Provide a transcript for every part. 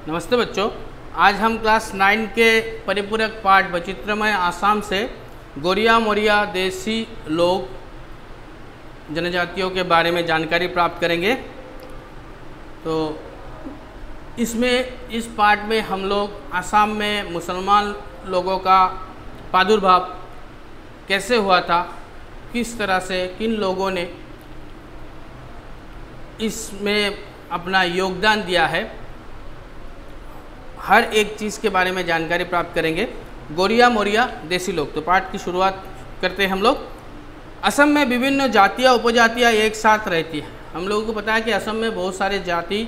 नमस्ते बच्चों, आज हम क्लास 9 के परिपूरक पाठ वैचित्रमय आसाम से गोरिया मोरिया देसी लोग जनजातियों के बारे में जानकारी प्राप्त करेंगे। तो इस पाठ में हम लोग आसाम में मुसलमान लोगों का प्रादुर्भाव कैसे हुआ था, किस तरह से किन लोगों ने इसमें अपना योगदान दिया है, हर एक चीज़ के बारे में जानकारी प्राप्त करेंगे। गोरिया मोरिया देसी लोग। तो पाठ की शुरुआत करते हैं हम लोग। असम में विभिन्न जातियाँ उपजातियाँ एक साथ रहती हैं। हम लोगों को पता है कि असम में बहुत सारे जाति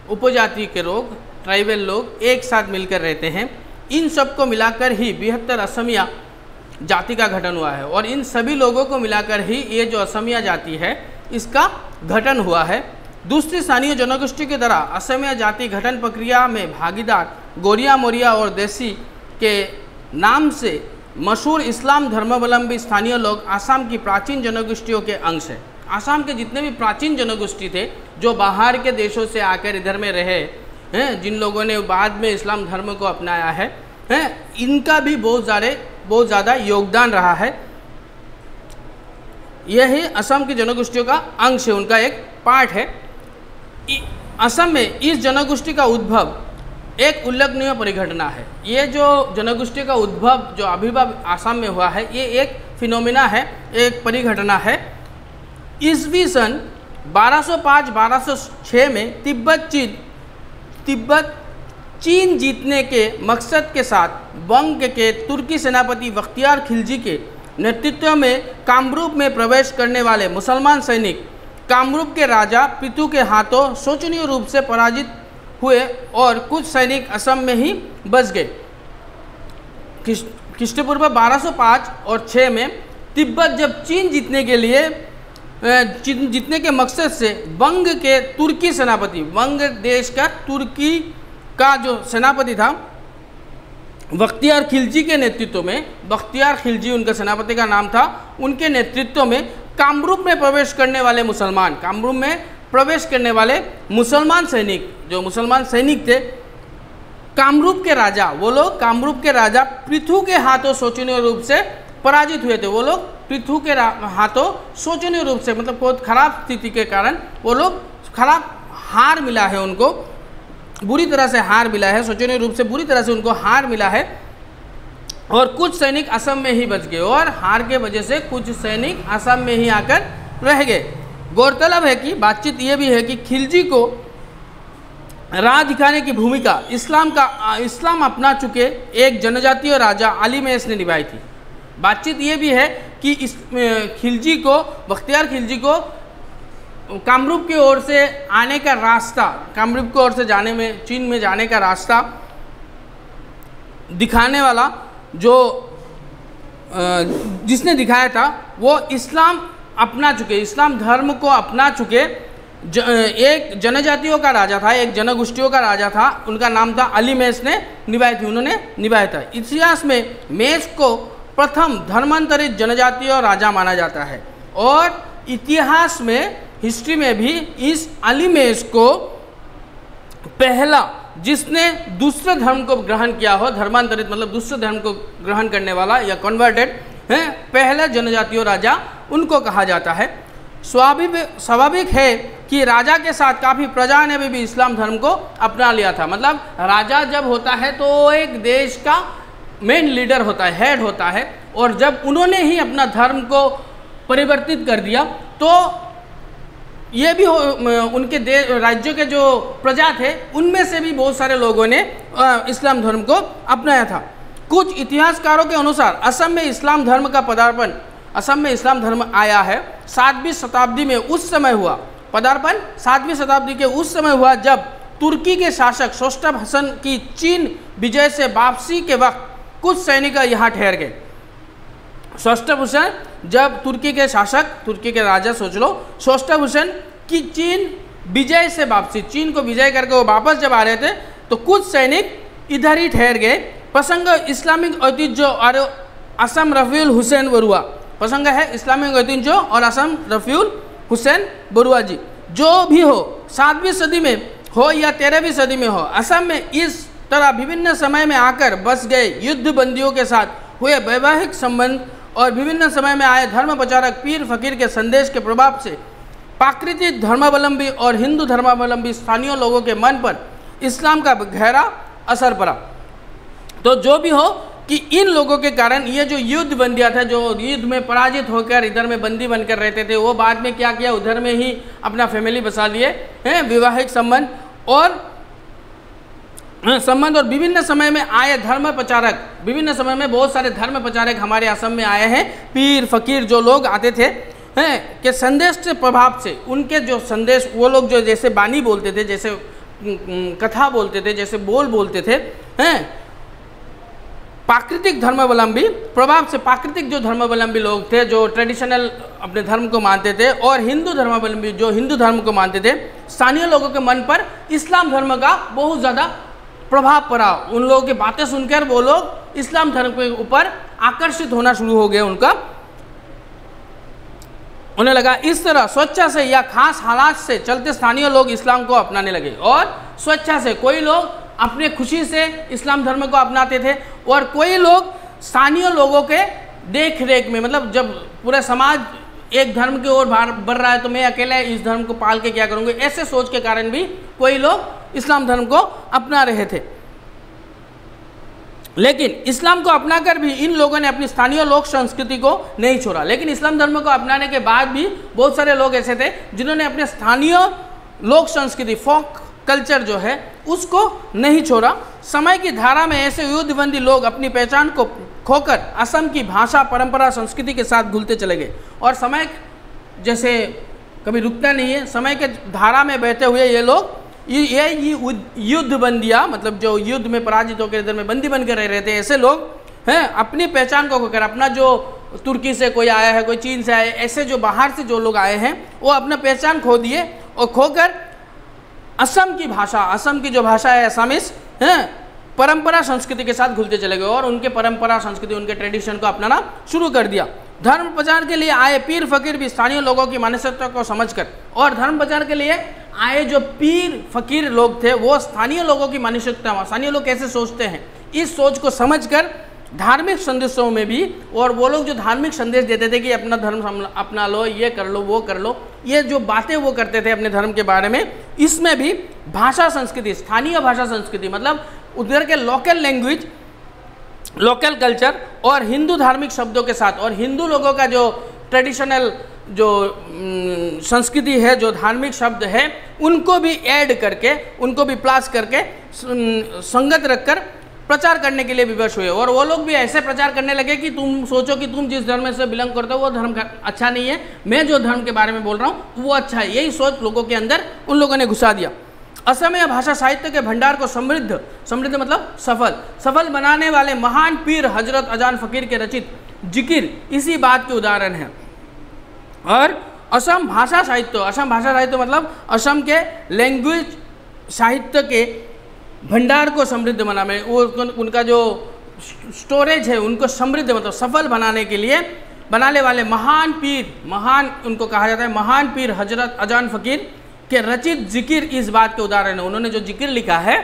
उपजाति के लोग, ट्राइबल लोग एक साथ मिलकर रहते हैं। इन सबको मिलाकर ही 72 असमिया जाति का गठन हुआ है और इन सभी लोगों को मिलाकर ही ये जो असमिया जाति है इसका गठन हुआ है। दूसरी स्थानीय जनगोष्ठी की तरह असमिया जाति गठन प्रक्रिया में भागीदार गोरिया मोरिया और देसी के नाम से मशहूर इस्लाम धर्मावलंबी स्थानीय लोग आसाम की प्राचीन जनगोष्ठियों के अंश हैं। आसाम के जितने भी प्राचीन जनगोष्ठी थे जो बाहर के देशों से आकर इधर में रहे हैं, जिन लोगों ने बाद में इस्लाम धर्म को अपनाया है, इनका भी बहुत ज़्यादा योगदान रहा है। यह ही असम की जनगोष्ठियों का अंश है, उनका एक पार्ट है। असम में इस जनगोष्ठी का उद्भव एक उल्लेखनीय परिघटना है। ये जो जनगोष्ठी का उद्भव जो आविर्भाव आसाम में हुआ है, ये एक फिनोमिना है, एक परिघटना है। ईस्वी सन 1205-1206 में तिब्बत चीन जीतने के मकसद के साथ वंग के तुर्की सेनापति बख्तियार खिलजी के नेतृत्व में कामरूप में प्रवेश करने वाले मुसलमान सैनिक कामरूप के राजा पृथु के हाथों शोचनीय रूप से पराजित हुए और कुछ सैनिक असम में ही बच गए। ख्रीष्टपूर्व 1205 और 6 में तिब्बत जब चीन जीतने के मकसद से वंग के तुर्की सेनापति, वंग देश का तुर्की का जो सेनापति था बख्तियार खिलजी के नेतृत्व में, बख्तियार खिलजी उनका सेनापति का नाम था, उनके नेतृत्व में कामरूप में प्रवेश करने वाले मुसलमान सैनिक, जो मुसलमान सैनिक थे, कामरूप के राजा पृथु के हाथों शोचनीय रूप से पराजित हुए थे। वो लोग पृथु के हाथों शोचनीय रूप से, मतलब बहुत खराब स्थिति के कारण वो लोग हार मिला है, उनको बुरी तरह से हार मिला है, शोचनीय रूप से बुरी तरह से उनको हार मिला है और कुछ सैनिक असम में ही बच गए और हार के वजह से कुछ सैनिक असम में ही आकर रह गए। गौरतलब है कि बातचीत ये भी है कि खिलजी को राह दिखाने की भूमिका इस्लाम अपना चुके एक जनजातीय राजा अली मैस ने निभाई थी। बातचीत ये भी है कि बख्तियार खिलजी को कामरूप की ओर से आने का रास्ता, कामरूप की ओर से जाने में, चीन में जाने का रास्ता दिखाने वाला जिसने दिखाया था वो इस्लाम धर्म को अपना चुके एक जनजातियों का राजा था, एक जनगोष्ठियों का राजा था, उनका नाम था अली मैस ने उन्होंने निभाया था। इतिहास में मैस को प्रथम धर्मांतरित जनजातीय राजा माना जाता है और इतिहास में, हिस्ट्री में भी इस अली मैस को पहला जिसने दूसरे धर्म को ग्रहण किया हो, धर्मांतरित मतलब दूसरे धर्म को ग्रहण करने वाला या कन्वर्टेड है, पहला जनजातीय राजा उनको कहा जाता है। स्वाभाविक है कि राजा के साथ काफ़ी प्रजा ने भी इस्लाम धर्म को अपना लिया था। मतलब राजा जब होता है तो एक देश का मेन लीडर होता है, हेड होता है, और जब उन्होंने ही अपना धर्म को परिवर्तित कर दिया तो ये भी उनके राज्यों के जो प्रजा थे उनमें से भी बहुत सारे लोगों ने इस्लाम धर्म को अपनाया था। कुछ इतिहासकारों के अनुसार असम में इस्लाम धर्म आया है 7वीं शताब्दी में। उस समय हुआ पदार्पण 7वीं शताब्दी के उस समय हुआ जब तुर्की के शासक सोस्टम हसन की चीन विजय से वापसी के वक्त कुछ सैनिक यहाँ ठहर गए। सोस्टम हुसैन, जब तुर्की के राजा, सोच लो, सोस्टम हुसैन की चीन विजय से वापसी, चीन को विजय करके वो वापस जब आ रहे थे तो कुछ सैनिक इधर ही ठहर गए। प्रसंग इस्लामिक ऐतिह्य और असम रफीउल हुसैन बरुआ, प्रसंग है इस्लामिक ऐतिह्य और असम रफीउल हुसैन बरुआ जी। जो भी हो, 7वीं सदी में हो या 13वीं सदी में हो, असम में इस तरह विभिन्न समय में आकर बस गए युद्ध बंदियों के साथ हुए वैवाहिक संबंध और विभिन्न समय में आए धर्म प्रचारक पीर फकीर के संदेश के प्रभाव से प्राकृतिक धर्मावलंबी और हिंदू धर्मावलंबी स्थानीय लोगों के मन पर इस्लाम का गहरा असर पड़ा। तो जो भी हो कि इन लोगों के कारण ये जो युद्ध बंदियाँ थे, जो युद्ध में पराजित होकर इधर में बंदी बनकर रहते थे, वो बाद में क्या किया, उधर में ही अपना फैमिली बसा लिए हैं, वैवाहिक संबंध और विभिन्न समय में आए धर्म प्रचारक, विभिन्न समय में बहुत सारे धर्म प्रचारक हमारे असम में आए हैं, पीर फकीर जो लोग आते थे हैं के संदेश के प्रभाव से, उनके जो संदेश, वो लोग जो जैसे बानी बोलते थे, जैसे कथा बोलते थे, जैसे बोलते थे हैं, प्राकृतिक धर्मावलंबी प्रभाव से प्राकृतिक जो धर्मावलंबी लोग थे, जो ट्रेडिशनल अपने धर्म को मानते थे, और हिंदू धर्मावलंबी जो हिंदू धर्म को मानते थे, स्थानीय लोगों के मन पर इस्लाम धर्म का बहुत ज़्यादा प्रभाव पड़ा। उन लोगों की बातें सुनकर वो लोग इस्लाम धर्म के ऊपर आकर्षित होना शुरू हो गए। उन्हें लगा इस तरह स्वेच्छा से या खास हालात से चलते स्थानीय लोग इस्लाम को अपनाने लगे, और स्वेच्छा से कोई लोग अपने खुशी से इस्लाम धर्म को अपनाते थे, और कोई लोग स्थानीय लोगों के देख रेख में, मतलब जब पूरा समाज एक धर्म की ओर बढ़ रहा है तो मैं अकेले इस धर्म को पाल के क्या करूँगा, ऐसे सोच के कारण भी कोई लोग इस्लाम धर्म को अपना रहे थे। लेकिन इस्लाम को अपनाकर भी इन लोगों ने अपनी स्थानीय लोक संस्कृति को नहीं छोड़ा। लेकिन इस्लाम धर्म को अपनाने के बाद भी बहुत सारे लोग ऐसे थे जिन्होंने अपने स्थानीय लोक संस्कृति, फोक कल्चर जो है, उसको नहीं छोड़ा। समय की धारा में ऐसे युद्धबंदी लोग अपनी पहचान को खोकर असम की भाषा, परंपरा, संस्कृति के साथ घुलते चले गए, और समय जैसे कभी रुकता नहीं है, समय के धारा में बहते हुए ये लोग ये युद्ध बंदियाँ, मतलब जो युद्ध में पराजित होकर इधर में बंदी बनकर रह रहे थे, ऐसे लोग हैं अपनी पहचान को खोकर, अपना जो तुर्की से कोई आया है, कोई चीन से आया है, ऐसे जो बाहर से जो लोग आए हैं वो अपना पहचान खो दिए, और खोकर असम की भाषा, असम की जो भाषा है असमीज हैं, परंपरा संस्कृति के साथ घुलते चले गए, और उनके परंपरा संस्कृति, उनके ट्रेडिशन को अपनाना शुरू कर दिया। धर्म प्रचार के लिए आए पीर फकीर भी स्थानीय लोगों की मानसिकता को समझकर, और धर्म प्रचार के लिए आए जो पीर फकीर लोग थे वो स्थानीय लोगों की मानसिकता, स्थानीय लोग कैसे सोचते हैं, इस सोच को समझकर धार्मिक संदेशों में भी, और वो लोग जो धार्मिक संदेश देते थे कि अपना धर्म अपना लो, ये कर लो, वो कर लो, ये जो बातें वो करते थे अपने धर्म के बारे में, इसमें भी भाषा संस्कृति, स्थानीय भाषा संस्कृति, मतलब उधर के लोकल लैंग्वेज, लोकल कल्चर और हिंदू धार्मिक शब्दों के साथ, और हिंदू लोगों का जो ट्रेडिशनल जो संस्कृति है, जो धार्मिक शब्द है, उनको भी ऐड करके, उनको भी प्लस करके संगत रखकर प्रचार करने के लिए विवश हुए। और वो लोग भी ऐसे प्रचार करने लगे कि तुम सोचो कि तुम जिस धर्म से बिलोंग करते हो वो धर्म अच्छा नहीं है, मैं जो धर्म के बारे में बोल रहा हूँ वो अच्छा है, यही सोच लोगों के अंदर उन लोगों ने घुसा दिया। असमिया भाषा साहित्य के भंडार को समृद्ध मतलब सफल बनाने वाले महान पीर हजरत अजान फकीर के रचित जिकिर इसी बात के उदाहरण है। और असम भाषा साहित्य मतलब असम के लैंग्वेज साहित्य के भंडार को समृद्ध बनाने, वो उनका जो स्टोरेज है उनको समृद्ध मतलब सफल बनाने के लिए बनाने वाले महान उनको कहा जाता है महान पीर हजरत अजान फकीर के रचित जिकिर इस बात के उदाहरण है। उन्होंने जो जिकिर लिखा है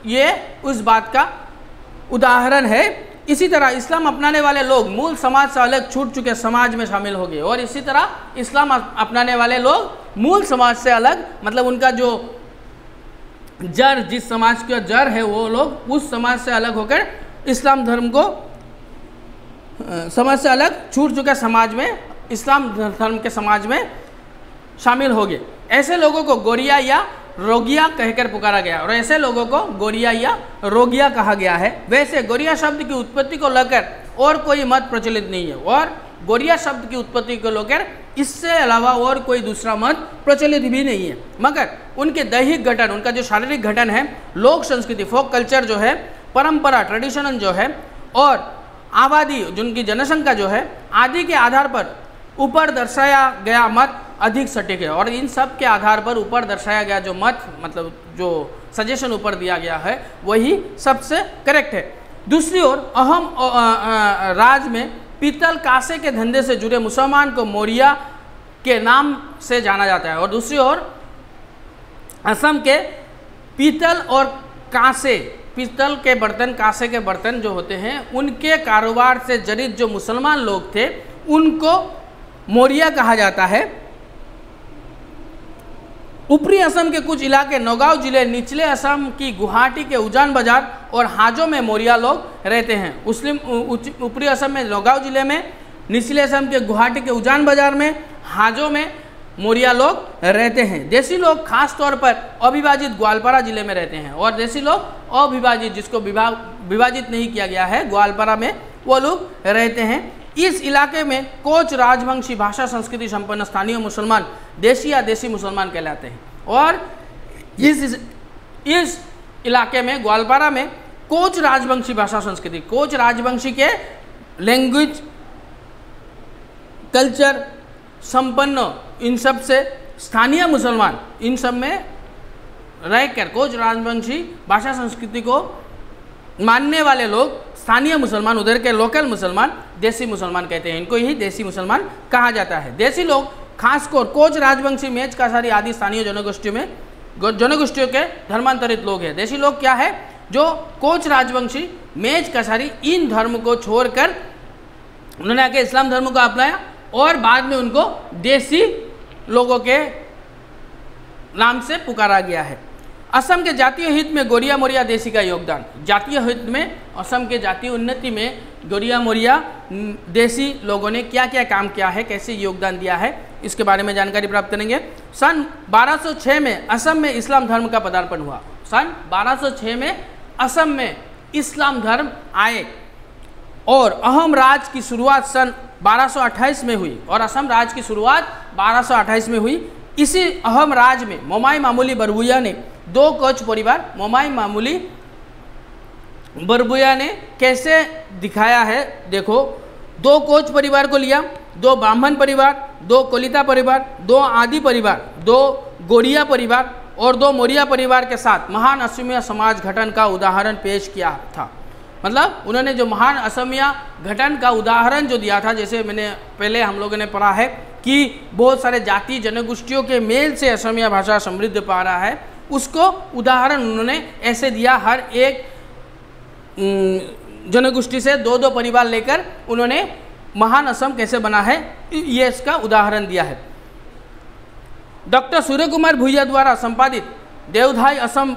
ये उस बात का उदाहरण है। इसी तरह इस्लाम अपनाने वाले लोग मूल समाज से अलग छूट चुके समाज में शामिल हो गए, और इसी तरह इस्लाम अपनाने वाले लोग मूल समाज से अलग मतलब उनका जो जड़, जिस समाज का जड़ है, वो लोग उस समाज से अलग होकर इस्लाम धर्म को समाज से अलग छूट चुके समाज में, इस्लाम धर्म के समाज में शामिल हो गए। ऐसे लोगों को गोरिया या रोगिया कहकर पुकारा गया, और ऐसे लोगों को गोरिया या रोगिया कहा गया है। वैसे गोरिया शब्द की उत्पत्ति को लेकर और कोई मत प्रचलित नहीं है, और गोरिया शब्द की उत्पत्ति को लेकर इससे अलावा और कोई दूसरा मत प्रचलित भी नहीं है। मगर उनके दैहिक गठन, उनका जो शारीरिक गठन है, लोक संस्कृति, फोक कल्चर जो है, परंपरा, ट्रेडिशनल जो है, और आबादी, जिनकी जनसंख्या जो है, आदि के आधार पर ऊपर दर्शाया गया मत अधिक सटीक है। और इन सब के आधार पर ऊपर दर्शाया गया जो मत मतलब जो सजेशन ऊपर दिया गया है वही सबसे करेक्ट है। दूसरी ओर अहम राज में पीतल कांसे के धंधे से जुड़े मुसलमान को मौर्या के नाम से जाना जाता है, और दूसरी ओर असम के पीतल और कांसे, पीतल के बर्तन, कांसे के बर्तन जो होते हैं, उनके कारोबार से जड़ित जो मुसलमान लोग थे उनको मौर्य कहा जाता है। ऊपरी असम के कुछ इलाके नौगांव जिले, निचले असम की गुवाहाटी के उजान बाजार और हाजों में मौर्य लोग रहते हैं। ऊपरी असम में नौगांव जिले में, निचले असम के गुवाहाटी के उजान बाजार में, हाजों में मौर्य लोग रहते हैं। देसी लोग खास तौर पर अविभाजित ग्वालपारा जिले में रहते हैं, और देसी लोग अविभाजित, जिसको विभाजित नहीं किया गया है, ग्वालपारा में वो लोग रहते हैं। इस इलाके में कोच राजवंशी भाषा संस्कृति संपन्न स्थानीय मुसलमान देशी या देसी मुसलमान कहलाते हैं। और इस इलाके में, ग्वालपारा में, कोच राजवंशी भाषा संस्कृति, कोच राजवंशी के लैंग्वेज कल्चर संपन्न इन सब से स्थानीय मुसलमान, इन सब में रहकर कोच राजवंशी भाषा संस्कृति को मानने वाले लोग स्थानीय मुसलमान, उधर के लोकल मुसलमान देसी मुसलमान कहते हैं। इनको ही देसी मुसलमान कहा जाता है। देसी लोग खासकर कोच राजवंशी, मेच कासारी आदि स्थानीय जनगोष्ठियों के धर्मांतरित लोग हैं। देसी लोग क्या है, जो कोच राजवंशी, मेच कासारी, इन धर्म को छोड़कर उन्होंने आके इस्लाम धर्म को अपनाया और बाद में उनको देसी लोगों के नाम से पुकारा गया है। असम के जातीय हित में गोरिया मोरिया देसी का योगदान। जातीय हित में, असम के जातीय उन्नति में गोरिया मोरिया देसी लोगों ने क्या क्या काम किया है, कैसे योगदान दिया है, इसके बारे में जानकारी प्राप्त करेंगे। सन 1206 में असम में इस्लाम धर्म का पदार्पण हुआ। सन 1206 में असम में इस्लाम धर्म आए और अहम राज की शुरुआत सन 1228 में हुई, और असम राज की शुरुआत 1228 में हुई। इसी अहम राज में मोमाई मामूली बरबुया ने दो कोच परिवार, मोमाई मामूली बरबुया ने कैसे दिखाया है, देखो, दो कोच परिवार को लिया, दो ब्राह्मण परिवार, दो कोलिता परिवार, दो आदि परिवार, दो गोरिया परिवार और दो मौर्य परिवार के साथ महान असमिया समाज गठन का उदाहरण पेश किया था। मतलब उन्होंने जो महान असमिया गठन का उदाहरण जो दिया था, जैसे मैंने पहले हम लोगों ने पढ़ा है कि बहुत सारे जाति जनगोष्ठियों के मेल से असमिया भाषा समृद्ध पा रहा है, उसको उदाहरण उन्होंने ऐसे दिया। हर एक जनगोष्ठी से दो दो परिवार लेकर उन्होंने महान असम कैसे बना है, ये इसका उदाहरण दिया है। डॉक्टर सूर्य कुमार भुइया द्वारा संपादित देवधाई असम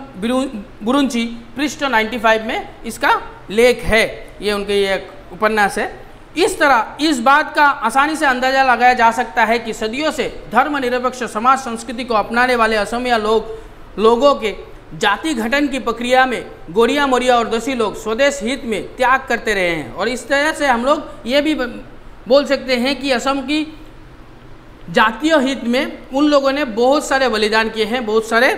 बुरुंची पृष्ठ 95 में इसका लेख है। ये उनके ये उपन्यास है। इस तरह इस बात का आसानी से अंदाजा लगाया जा सकता है कि सदियों से धर्मनिरपेक्ष समाज संस्कृति को अपनाने वाले असमिया लोगों के जाति गठन की प्रक्रिया में गोरिया मोरिया और देसी लोग स्वदेश हित में त्याग करते रहे हैं। और इस तरह से हम लोग ये भी बोल सकते हैं कि असम की जातीय हित में उन लोगों ने बहुत सारे बलिदान किए हैं, बहुत सारे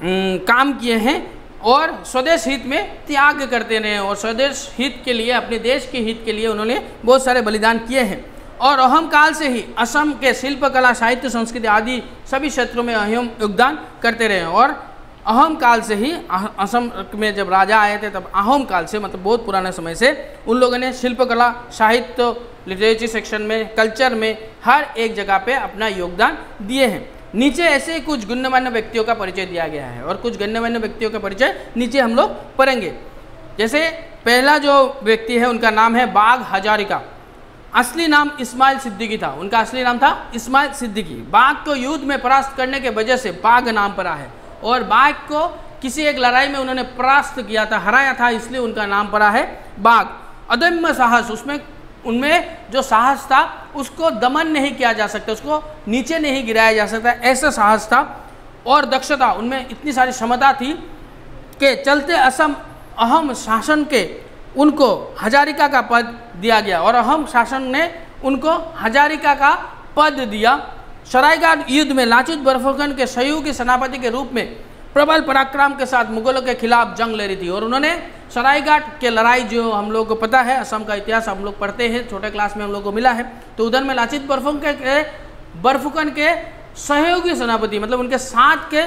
काम किए हैं और स्वदेश हित में त्याग करते रहे हैं, और स्वदेश हित के लिए, अपने देश के हित के लिए उन्होंने बहुत सारे बलिदान किए हैं। और अहम काल से ही असम के शिल्पकला, साहित्य, संस्कृति आदि सभी क्षेत्रों में अहम योगदान करते रहे। और अहम काल से ही, असम में जब राजा आए थे तब अहम काल से, मतलब बहुत पुराने समय से उन लोगों ने शिल्पकला, साहित्य, लिटरेचर सेक्शन में, कल्चर में, हर एक जगह पे अपना योगदान दिए हैं। नीचे ऐसे कुछ गण्यमान्य व्यक्तियों का परिचय दिया गया है, और कुछ गण्यमान्य व्यक्तियों का परिचय नीचे हम लोग पढ़ेंगे। जैसे पहला जो व्यक्ति है उनका नाम है बाघ हजारिका। असली नाम इस्माइल सिद्दीकी था। उनका असली नाम था इस्माइल सिद्दीकी। बाघ को युद्ध में परास्त करने के वजह से बाघ नाम पड़ा है, और बाघ को किसी एक लड़ाई में उन्होंने परास्त किया था, हराया था, इसलिए उनका नाम पड़ा है बाघ। अदम्य साहस, उनमें जो साहस था उसको दमन नहीं किया जा सकता, उसको नीचे नहीं गिराया जा सकता, ऐसा साहस था। और दक्षता, उनमें इतनी सारी क्षमता थी कि चलते असम अहम शासन के उनको हजारिका का पद दिया गया, और अहम शासन ने उनको हजारिका का पद दिया। सरायघाट युद्ध में लाचित बरफुकन के सहयोगी सेनापति के रूप में प्रबल पराक्रम के साथ मुगलों के खिलाफ जंग लड़ी थी। और उन्होंने सरायघाट के लड़ाई, जो हम लोग को पता है, असम का इतिहास हम लोग पढ़ते हैं, छोटे क्लास में हम लोग को मिला है, तो उधर में लाचित बरफुकन के सहयोगी सेनापति, मतलब उनके साथ के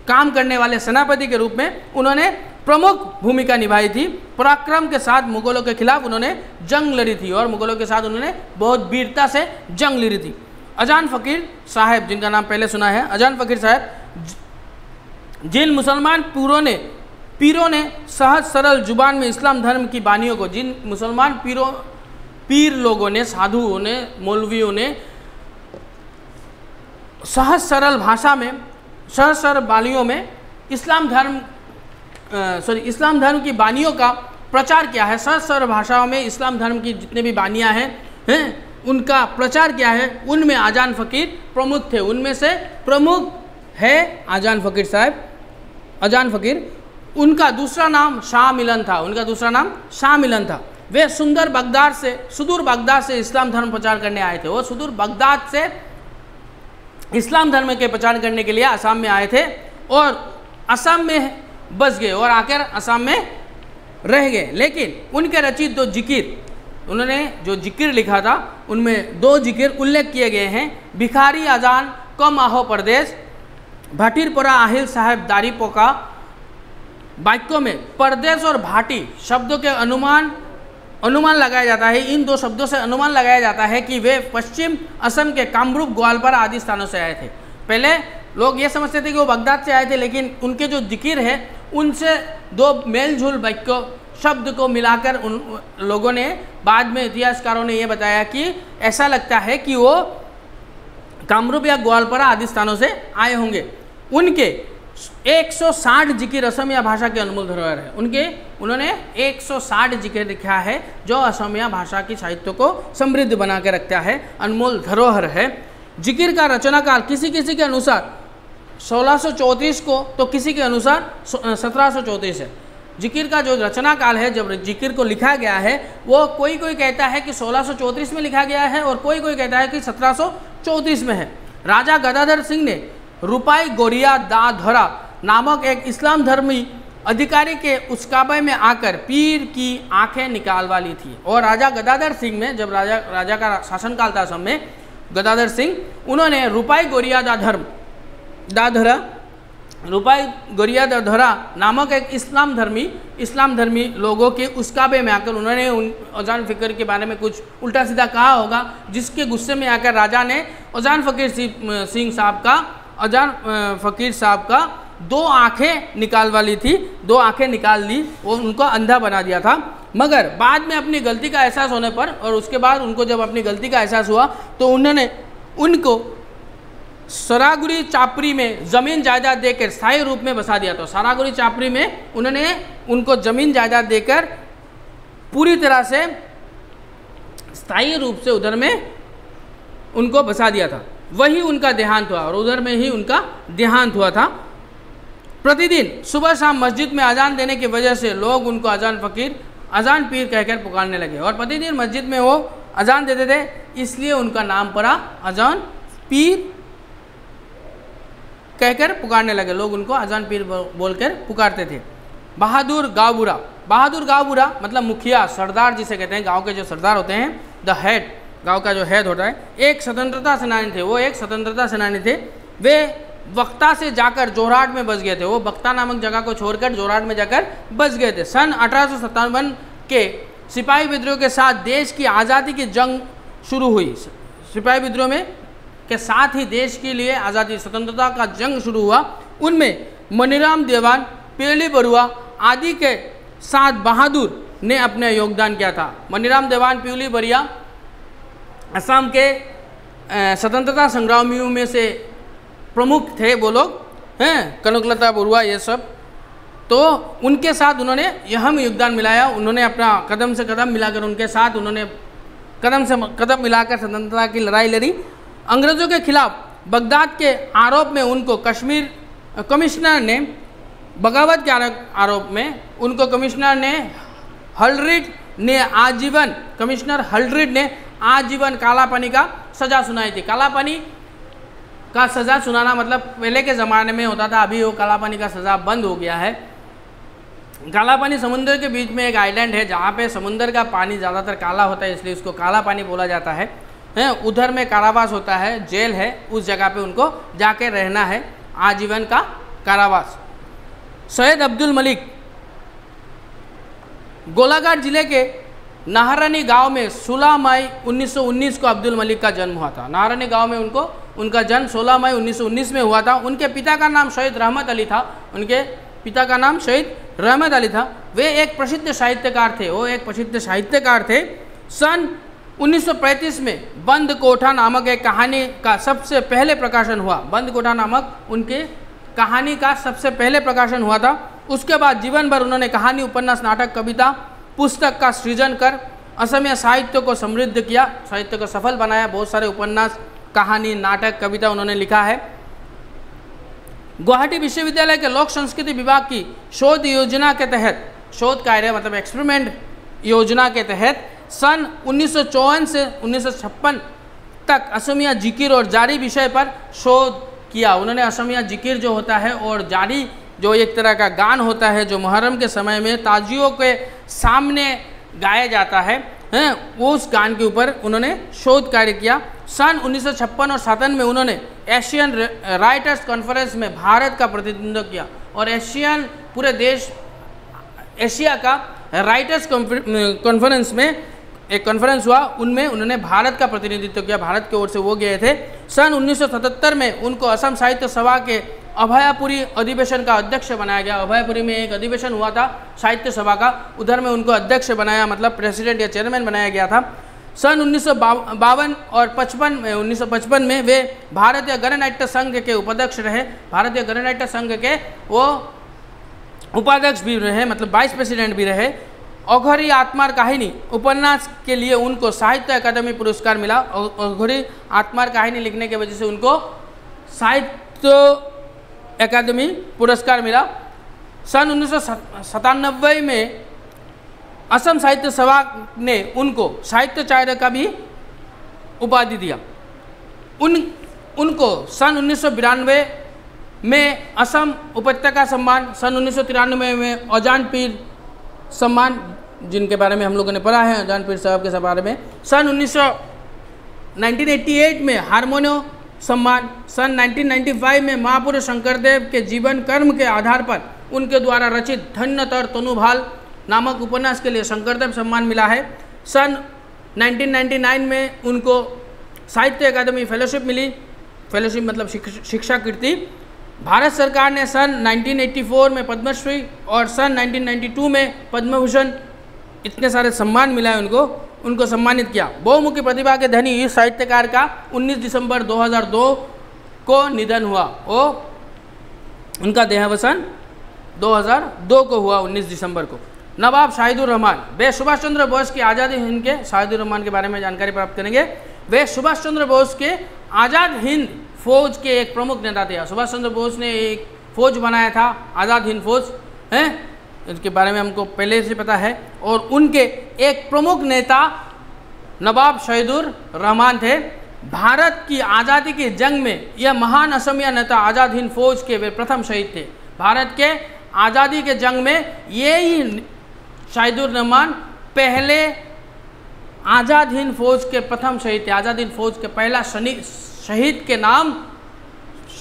काम करने वाले सेनापति के रूप में उन्होंने प्रमुख भूमिका निभाई थी। पराक्रम के साथ मुगलों के खिलाफ उन्होंने जंग लड़ी थी, और मुगलों के साथ उन्होंने बहुत वीरता से जंग लड़ी थी। अजान फ़कीर साहब, जिनका नाम पहले सुना है, अजान फ़कीर साहब जिन मुसलमान पीरों ने सहज सरल जुबान में इस्लाम धर्म की बानियों को, जिन मुसलमान पीर लोगों ने, साधुओं ने, मौलवियों ने सहज सरल भाषा में, सहज सरल बानियों में इस्लाम धर्म की बानियों का प्रचार किया है। सहज सरल भाषाओं में इस्लाम धर्म की जितने भी बानियाँ हैं उनका प्रचार किया है। उनमें आजान फ़कीर प्रमुख थे। उनमें से प्रमुख है आजान फ़कीर साहब, आजान फ़कीर। उनका दूसरा नाम शाह मिलन था। वे सुदूर बगदाद से इस्लाम धर्म प्रचार करने आए थे। वो सुदूर बगदाद से इस्लाम धर्म के प्रचार करने के लिए असम में आए थे और असम में बस गए और आकर असम में रह गए। लेकिन उनके रचित दो जिकिर, उन्होंने जो जिकिर लिखा था उनमें दो जिकिर उल्लेख किए गए हैं। भिखारी अजान कम आहो परदेश, भाटीरपुरा आहिल साहेब दारी पोका। वाक्यों में परदेश और भाटी शब्दों के अनुमान लगाया जाता है। इन दो शब्दों से अनुमान लगाया जाता है कि वे पश्चिम असम के कामरूप, ग्वालपारा आदि स्थानों से आए थे। पहले लोग ये समझते थे कि वो बगदाद से आए थे, लेकिन उनके जो जिकिर है उनसे दो मेलझोल वाक्यों शब्द को मिलाकर उन लोगों ने, बाद में इतिहासकारों ने यह बताया कि ऐसा लगता है कि वो कामरूप या ग्वालपारा आदि स्थानों से आए होंगे। उनके 160 जिकिर असमिया भाषा के अनमोल धरोहर है। उन्होंने 160 जिकिर लिखा है जो असमिया भाषा की साहित्य को समृद्ध बना के रखता है, अनमोल धरोहर है। जिकिर का रचना काल किसी के अनुसार 1634 को, तो किसी के अनुसार 1734 है। जिकिर का जो रचना काल है, जब जिकिर को लिखा गया है, वो कोई कहता है कि 1634 में लिखा गया है और कोई कहता है कि 1734 में है। राजा गदाधर सिंह ने रूपाई गोरिया दा धरा नामक एक इस्लाम धर्मी अधिकारी के उस्काबे में आकर पीर की आंखें निकालवा ली थी। और राजा गदाधर सिंह में, जब राजा का शासनकाल था असम में, गदाधर सिंह, उन्होंने रूपाई गोरिया दा धरा नामक एक इस्लाम धर्मी लोगों के उस्काबे में आकर उन्होंने अजान फ़कीर के बारे में कुछ उल्टा सीधा कहा होगा, जिसके गुस्से में आकर राजा ने अजान फ़कीर साहब का दो आंखें निकालवा ली थी, दो आंखें निकाल ली और उनको अंधा बना दिया था। मगर बाद में अपनी गलती का एहसास होने पर, और उसके बाद उनको जब अपनी गलती का एहसास हुआ, तो उन्होंने उनको सरागुड़ी चापरी में ज़मीन जायदाद देकर स्थायी रूप में बसा दिया। तो सरागुड़ी चापरी में उन्होंने उनको ज़मीन जायदाद देकर पूरी तरह से स्थायी रूप से उधर में उनको बसा दिया था। वही उनका देहांत हुआ और उधर में ही उनका देहांत हुआ था। प्रतिदिन सुबह शाम मस्जिद में अजान देने की वजह से लोग उनको अजान पीर कहकर पुकारने लगे और प्रतिदिन मस्जिद में वो अजान देते थे, इसलिए उनका नाम पड़ा अजान पीर कहकर पुकारने लगे। लोग उनको अजान पीर बोलकर पुकारते थे। बहादुर गाँव बुरा मतलब मुखिया, सरदार जिसे कहते हैं, गांव के जो सरदार होते हैं, द हेड, गांव का जो हेड होता है, एक स्वतंत्रता सेनानी थे। वो एक स्वतंत्रता सेनानी थे। वे बख्ता से जाकर जोरहाट में बस गए थे। वो बख्ता नामक जगह को छोड़कर जोरहाट में जाकर बस गए थे। सन 1857 के सिपाही विद्रोह के साथ देश की आज़ादी की जंग शुरू हुई। सिपाही विद्रोह में के साथ ही देश के लिए आज़ादी, स्वतंत्रता का जंग शुरू हुआ। उनमें मनीराम देवान, पेली बरुआ आदि के साथ बहादुर ने अपने योगदान किया था। मनीराम देवान, प्यूली बरिया असम के स्वतंत्रता संग्रामियों में से प्रमुख थे वो लोग हैं, कनकलता बरुआ, ये सब। तो उनके साथ उन्होंने अहम योगदान मिलाया। उन्होंने अपना कदम से कदम मिलाकर उनके साथ उन्होंने कदम से कदम मिलाकर स्वतंत्रता की लड़ाई लड़ी। अंग्रेज़ों के खिलाफ बगदाद के आरोप में उनको कमिश्नर ने, बगावत के आरोप में उनको कमिश्नर हल्ड्रिड ने आजीवन कालापानी का सज़ा सुनाई थी। कालापानी का सज़ा सुनाना मतलब पहले के ज़माने में होता था, अभी वो कालापानी का सज़ा बंद हो गया है। कालापानी समुद्र के बीच में एक आइलैंड है जहाँ पे समुद्र का पानी ज़्यादातर काला होता है, इसलिए उसको काला पानी बोला जाता है। उधर में कारावास होता है, जेल है, उस जगह पे उनको जाके रहना है, आजीवन का कारावास। सैयद अब्दुल मलिक, गोलाघाट जिले के नाहरानी गांव में 16 मई 1919 को अब्दुल मलिक का जन्म हुआ था। नाहरानी गांव में उनको उनका जन्म 16 मई 1919 में हुआ था। उनके पिता का नाम शहीद रहमत अली था। उनके पिता का नाम शहीद रहमत अली था। वे एक प्रसिद्ध साहित्यकार थे। सन 1935 में बंद कोठा नामक एक कहानी का सबसे पहले प्रकाशन हुआ। बंद कोठा नामक उनके कहानी का सबसे पहले प्रकाशन हुआ था। उसके बाद जीवन भर उन्होंने कहानी, उपन्यास, नाटक, कविता, पुस्तक का सृजन कर असमिया साहित्य को समृद्ध किया, साहित्य को सफल बनाया। बहुत सारे उपन्यास, कहानी, नाटक, कविता उन्होंने लिखा है। गुवाहाटी विश्वविद्यालय के लोक संस्कृति विभाग की शोध योजना के तहत, शोध कार्य मतलब एक्सपेरिमेंट योजना के तहत सन 1954 से 1956 तक असमिया जिकिर और जारी विषय पर शोध किया। उन्होंने असमिया जिकिर जो होता है और जारी जो एक तरह का गान होता है, जो मुहर्रम के समय में ताजियों के सामने गाया जाता है, उस गान के ऊपर उन्होंने शोध कार्य किया। सन 1956 और 57 में उन्होंने एशियन राइटर्स कॉन्फ्रेंस में भारत का प्रतिनिधित्व किया और पूरे देश एशिया का राइटर्स कॉन्फ्रेंस में एक कॉन्फ्रेंस हुआ, उनमें उन्होंने भारत का प्रतिनिधित्व किया। भारत की ओर से वो गए थे। सन 1977 में उनको असम साहित्य सभा के अभयापुरी अधिवेशन का अध्यक्ष बनाया गया। अभयापुरी में एक अधिवेशन हुआ था साहित्य सभा का, उधर में उनको अध्यक्ष बनाया, मतलब प्रेसिडेंट या चेयरमैन बनाया गया था। सन 1952 और 1955 में वे भारतीय गणनाट्य संघ के उपाध्यक्ष रहे। भारतीय गणनाट्य संघ के वो उपाध्यक्ष भी रहे, मतलब वाइस प्रेसिडेंट भी रहे। अघोरी आत्मार कहानी उपन्यास के लिए उनको साहित्य अकादमी पुरस्कार मिला। अघोरी आत्मार कहानी लिखने की वजह से उनको साहित्य अकादमी पुरस्कार मिला। सन 1997 में असम साहित्य सभा ने उनको साहित्याचार्य का भी उपाधि दिया। उनको सन 1992 में असम उपत्यका सम्मान, सन 1993 में अजान पीर सम्मान, जिनके बारे में हम लोगों ने पढ़ा है, अजान पीर साहब के बारे में। सन 1988 में हारमोनियो सम्मान। सन 1995 में महापुरुष शंकरदेव के जीवन कर्म के आधार पर उनके द्वारा रचित धन्य तर तनुभाल नामक उपन्यास के लिए शंकरदेव सम्मान मिला है। सन 1999 में उनको साहित्य अकादमी फेलोशिप मिली। फेलोशिप मतलब शिक्षा कीर्ति। भारत सरकार ने सन 1984 में पद्मश्री और सन 1992 में पद्मभूषण, इतने सारे सम्मान मिला है उनको सम्मानित किया। बहुमुखी प्रतिभा के धनी इस साहित्यकार का 19 दिसंबर 2002 को निधन हुआ। वो उनका देहावसान 2002 को हुआ, 19 दिसंबर को। नवाब शाहिदुर रहमान, वे सुभाष चंद्र बोस की आज़ादी हिंद के, शाहिदुर रहमान के बारे में जानकारी प्राप्त करेंगे। वे सुभाष चंद्र बोस के आज़ाद हिंद फौज के एक प्रमुख नेता थे। सुभाष चंद्र बोस ने एक फौज बनाया था, आज़ाद हिंद फौज है, इसके बारे में हमको पहले से पता है। और उनके एक प्रमुख नेता नवाब शाहिदुर रहमान थे। भारत की आज़ादी की जंग में यह महान असमिया नेता आज़ाद हिंद फौज के वे प्रथम शहीद थे। भारत के आज़ादी के जंग में ये ही शाहिदुर रहमान पहले आज़ाद हिंद फौज के प्रथम शहीद थे। आज़ाद हिंद फौज के पहला शहीद के नाम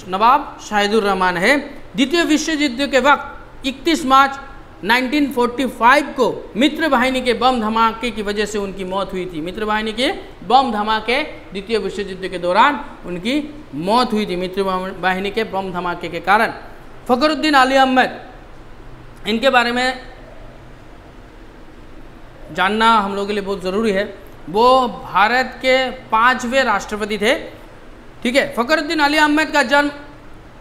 नवाब शाहिदुर रहमान है। द्वितीय विश्व युद्ध के वक्त 31 मार्च 1945 को मित्र वाहिनी के बम धमाके की वजह से उनकी मौत हुई थी। मित्र वाहिनी के बम धमाके, द्वितीय विश्व युद्ध के दौरान उनकी मौत हुई थी मित्र वाहिनी के बम धमाके के कारण। फखरुद्दीन अली अहमद, इनके बारे में जानना हम लोगों के लिए बहुत ज़रूरी है। वो भारत के 5वें राष्ट्रपति थे। ठीक है, फखरुद्दीन अली अहमद का जन्म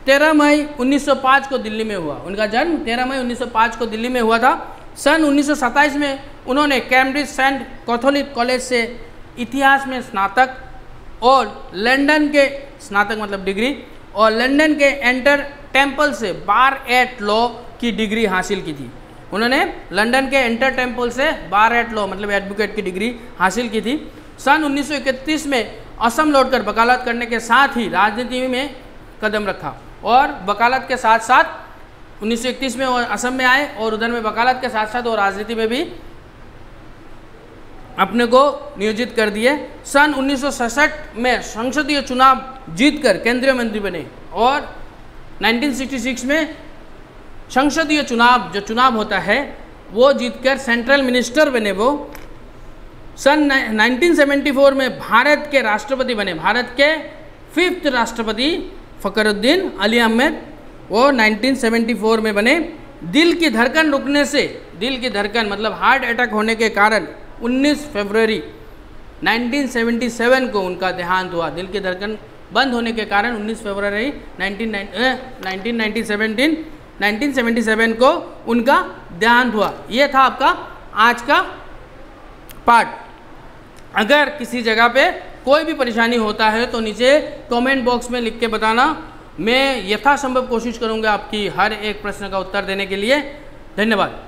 13 मई 1905 को दिल्ली में हुआ। उनका जन्म 13 मई 1905 को दिल्ली में हुआ था। सन 1927 में उन्होंने कैम्ब्रिज सेंट कैथोलिक कॉलेज से इतिहास में स्नातक और लंदन के स्नातक मतलब डिग्री, और लंदन के एंटर टेम्पल से बार एट लॉ की डिग्री हासिल की थी। उन्होंने लंदन के एंटर टेम्पल से बार एट लॉ मतलब एडवोकेट की डिग्री हासिल की थी। सन 1931 में असम लौटकर वकालत करने के साथ ही राजनीति में कदम रखा, और वकालत के साथ साथ 1931 में वो असम में आए और उधर में वकालत के साथ साथ वो राजनीति में भी अपने को नियोजित कर दिए। सन 1967 में संसदीय चुनाव जीतकर केंद्रीय मंत्री बने, और 1966 में संसदीय चुनाव जो चुनाव होता है वो जीतकर सेंट्रल मिनिस्टर बने वो। सन 1974 में भारत के राष्ट्रपति बने। भारत के 5th राष्ट्रपति फ़खरुद्दीन अली अहमद, वो 1974 में बने। दिल की धड़कन रुकने से, दिल की धड़कन मतलब हार्ट अटैक होने के कारण 19 फरवरी 1977 को उनका देहांत हुआ। दिल की धड़कन बंद होने के कारण 19 फरवरी 1977 को उनका देहांत हुआ। ये था आपका आज का पार्ट। अगर किसी जगह पे कोई भी परेशानी होता है तो नीचे कमेंट बॉक्स में लिख के बताना। मैं यथासंभव कोशिश करूंगा आपकी हर एक प्रश्न का उत्तर देने के लिए। धन्यवाद।